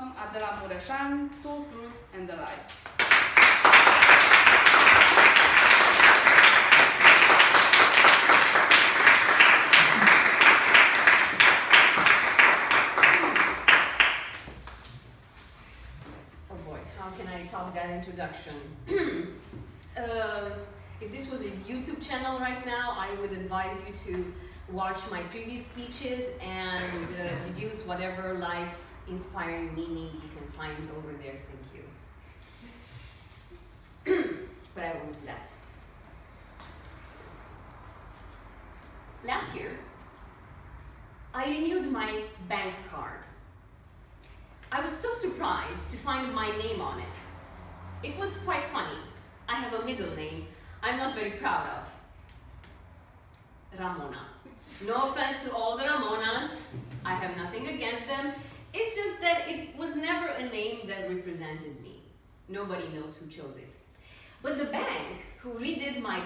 welcome Adela Mureşan, Two Truths and a Lie. Oh boy, how can I top that introduction? If this was a YouTube channel right now, I would advise you to watch my previous speeches and deduce whatever life-inspiring meaning you can find over there. Thank you. But I won't do that. Last year, I renewed my bank card. I was so surprised to find my name on it. It was quite funny. I have a middle name I'm not very proud of. Ramona. No offense to all the Ramonas, I have nothing against them. It's just that it was never a name that represented me. Nobody knows who chose it. But the bank who redid my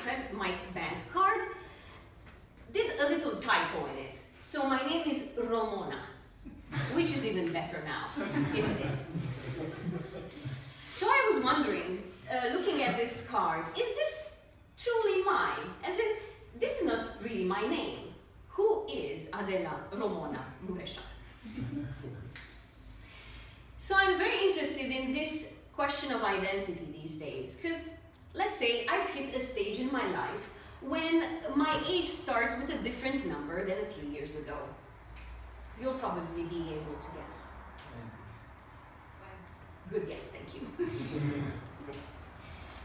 bank card did a little typo in it. So my name is Romona, which is even better now, isn't it? So I was wondering, looking at this card, is this truly mine? As in, this is not really my name. Who is Adela Romona Mureșan? So I'm very interested in this question of identity these days, because let's say I've hit a stage in my life when my age starts with a different number than a few years ago. You'll probably be able to guess. Good guess, thank you.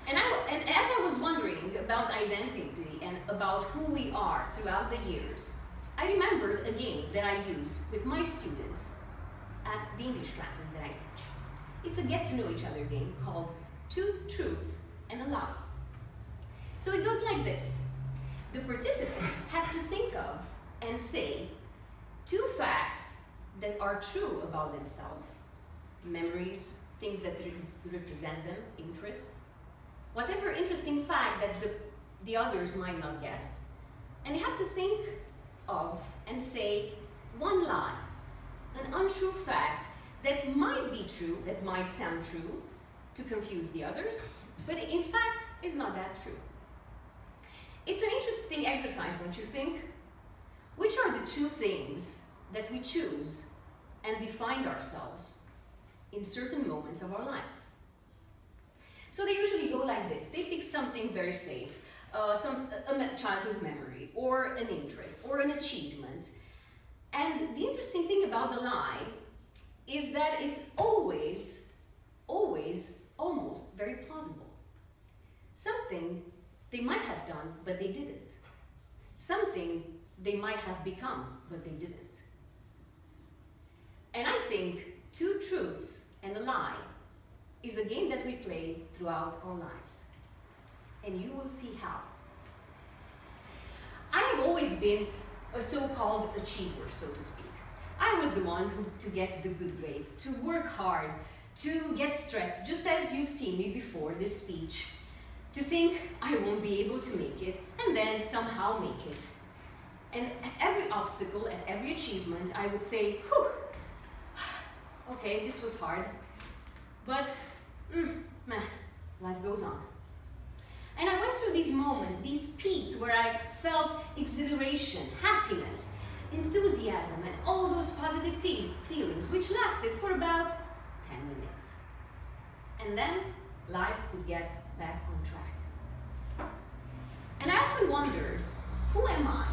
And as I was wondering about identity and about who we are throughout the years, I remembered a game that I use with my students at the English classes that I teach. It's a get-to-know-each-other game called Two Truths and a Lie. So it goes like this. The participants have to think of and say two facts that are true about themselves, memories, things that represent them, interests, whatever interesting fact that the others might not guess. And they have to think of and say one lie, an untrue fact that might be true, that might sound true, to confuse the others, but in fact is not that true. It's an interesting exercise, don't you think? Which are the two things that we choose and define ourselves in certain moments of our lives? So they usually go like this. They pick something very safe, a childhood memory, or an interest, or an achievement. And the interesting thing about the lie is that it's always, almost very plausible. Something they might have done, but they didn't. Something they might have become, but they didn't. And I think Two Truths and a Lie is a game that we play throughout our lives. And you will see how. I have always been a so-called achiever, so to speak. I was the one to get the good grades, to work hard, to get stressed, just as you've seen me before this speech, to think I won't be able to make it, and then somehow make it. And at every obstacle, at every achievement, I would say, whew, okay, this was hard, but life goes on. And I went through these moments, these peaks where I felt exhilaration, happiness, enthusiasm, and all those positive feelings, which lasted for about 10 minutes. And then life would get back on track. And I often wondered, who am I?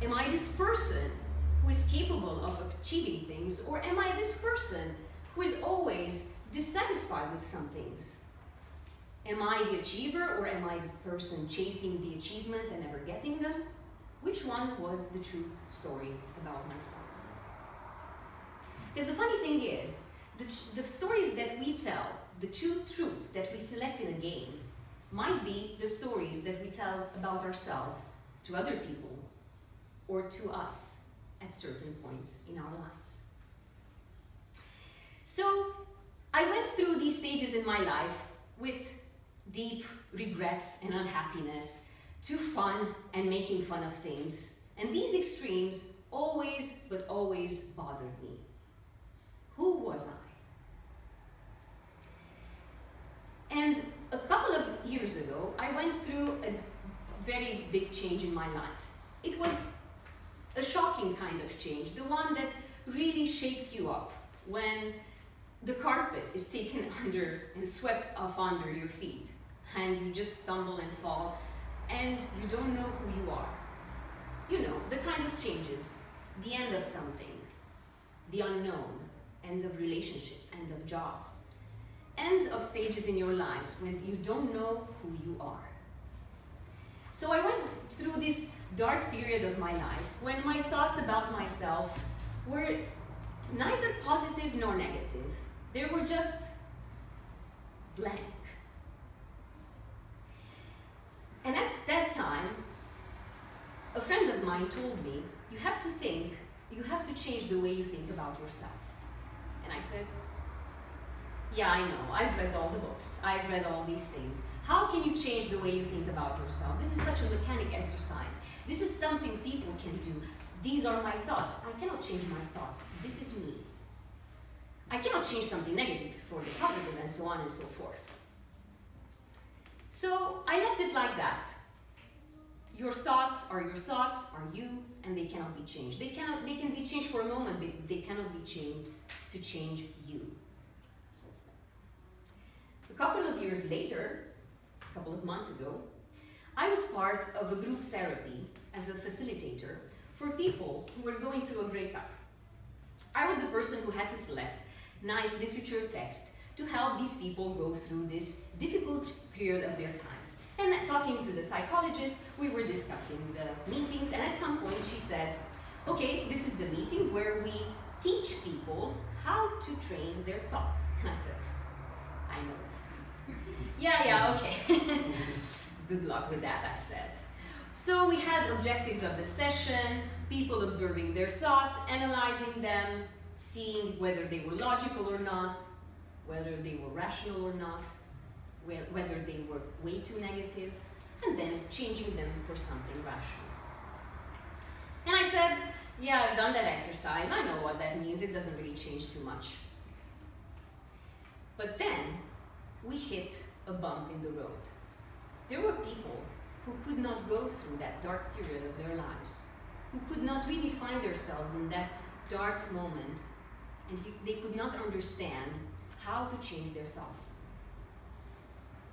Am I this person who is capable of achieving things, or am I this person who is always dissatisfied with some things? Am I the achiever, or am I the person chasing the achievements and never getting them? Which one was the true story about myself? Because the funny thing is, the stories that we tell, the two truths that we select in a game, might be the stories that we tell about ourselves to other people or to us at certain points in our lives. So I went through these stages in my life with deep regrets and unhappiness, to fun and making fun of things. And these extremes always, but always bothered me. Who was I? And a couple of years ago, I went through a very big change in my life. It was a shocking kind of change, the one that really shakes you up when the carpet is taken under and swept off under your feet, and you just stumble and fall, and you don't know who you are. You know, the kind of changes, the end of something, the unknown, end of relationships, end of jobs, end of stages in your lives when you don't know who you are. So I went through this dark period of my life when my thoughts about myself were neither positive nor negative. They were just blank. And at that time, a friend of mine told me, you have to change the way you think about yourself. And I said, yeah, I know, I've read all the books, I've read all these things. How can you change the way you think about yourself? This is such a mechanic exercise. This is something people can do. These are my thoughts. I cannot change my thoughts. This is me. I cannot change something negative for the positive and so on and so forth. So I left it like that. Your thoughts are you, and they cannot be changed. They can be changed for a moment, but they cannot be changed to change you. A couple of years later, a couple of months ago, I was part of a group therapy as a facilitator for people who were going through a breakup. I was the person who had to select nice literature text to help these people go through this difficult period of their times. And talking to the psychologist, we were discussing the meetings, and at some point she said, okay, this is the meeting where we teach people how to train their thoughts. And I said, I know. Yeah, okay. Good luck with that, I said. So we had objectives of the session, people observing their thoughts, analyzing them, seeing whether they were logical or not, whether they were rational or not, whether they were way too negative, and then changing them for something rational. And I said, yeah, I've done that exercise, I know what that means, it doesn't really change too much. But then, we hit a bump in the road. There were people who could not go through that dark period of their lives, who could not really find themselves in that dark moment, and they could not understand how to change their thoughts.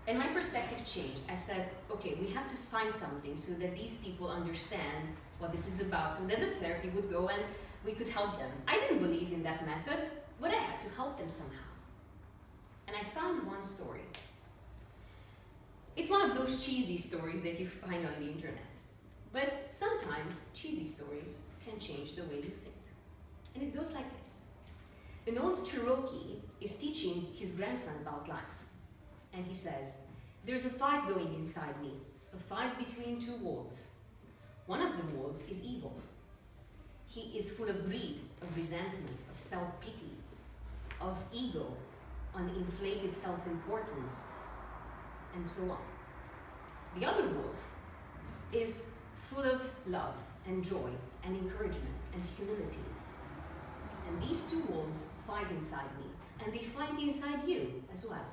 And my perspective changed. I said, okay, we have to find something so that these people understand what this is about, so that the therapy would go and we could help them. I didn't believe in that method, but I had to help them somehow. And I found one story. It's one of those cheesy stories that you find on the internet. But sometimes cheesy stories can change the way you think. And it goes like this. An old Cherokee is teaching his grandson about life. And he says, there's a fight going inside me, a fight between two wolves. One of the wolves is evil. He is full of greed, of resentment, of self-pity, of ego, on inflated self-importance, and so on. The other wolf is full of love and joy and encouragement and humility. And these two wolves fight inside me, and they fight inside you as well.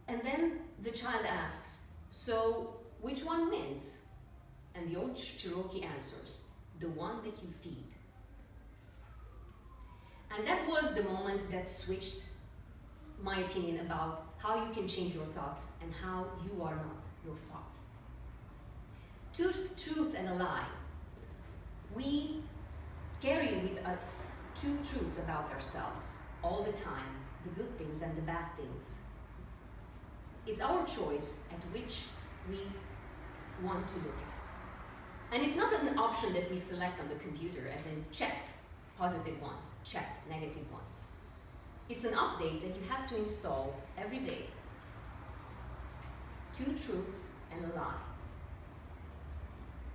And then the child asks, so which one wins? And the old Cherokee answers, the one that you feed. And that was the moment that switched my opinion about how you can change your thoughts and how you are not your thoughts. Two truths and a lie. We carry with us two truths about ourselves all the time, the good things and the bad things. It's our choice at which we want to look at. And it's not an option that we select on the computer, as in checked positive ones, checked negative ones. It's an update that you have to install every day. Two truths and a lie.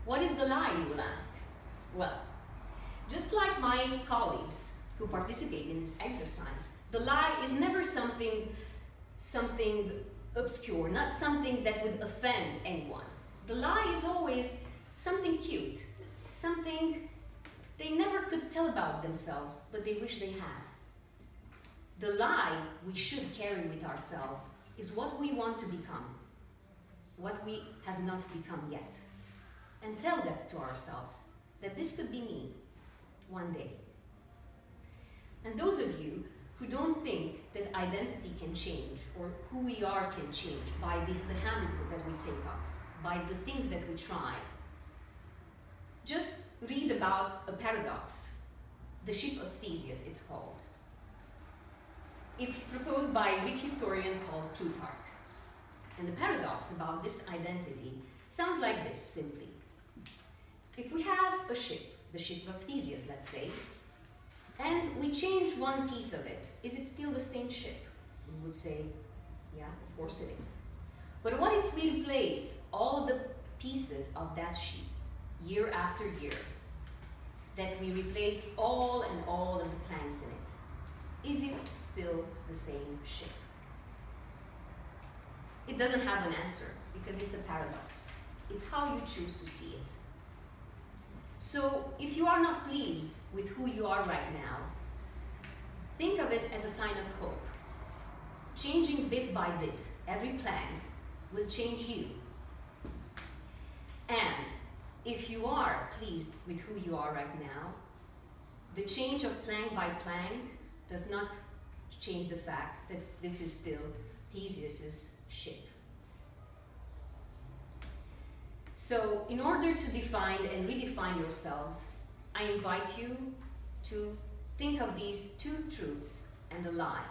What is the lie, you will ask? Well, just like my colleagues who participate in this exercise, the lie is never something obscure, not something that would offend anyone. The lie is always something cute, something they never could tell about themselves, but they wish they had. The lie we should carry with ourselves is what we want to become, what we have not become yet. And tell that to ourselves, that this could be me one day. And those of you who don't think that identity can change or who we are can change by the habits that we take up, by the things that we try, just read about a paradox, the ship of Theseus it's called. It's proposed by a Greek historian called Plutarch. And the paradox about this identity sounds like this, simply. If we have a ship, the ship of Theseus, let's say, and we change one piece of it, is it still the same ship? We would say, yeah, of course it is. But what if we replace all the pieces of that ship year after year? That we replace all of the planks in it. Is it still the same ship? It doesn't have an answer because it's a paradox. It's how you choose to see it. So if you are not pleased with who you are right now, think of it as a sign of hope. Changing bit by bit, every plank will change you. And if you are pleased with who you are right now, the change of plank by plank does not change the fact that this is still Theseus's ship. So, in order to define and redefine yourselves, I invite you to think of these two truths and a lie.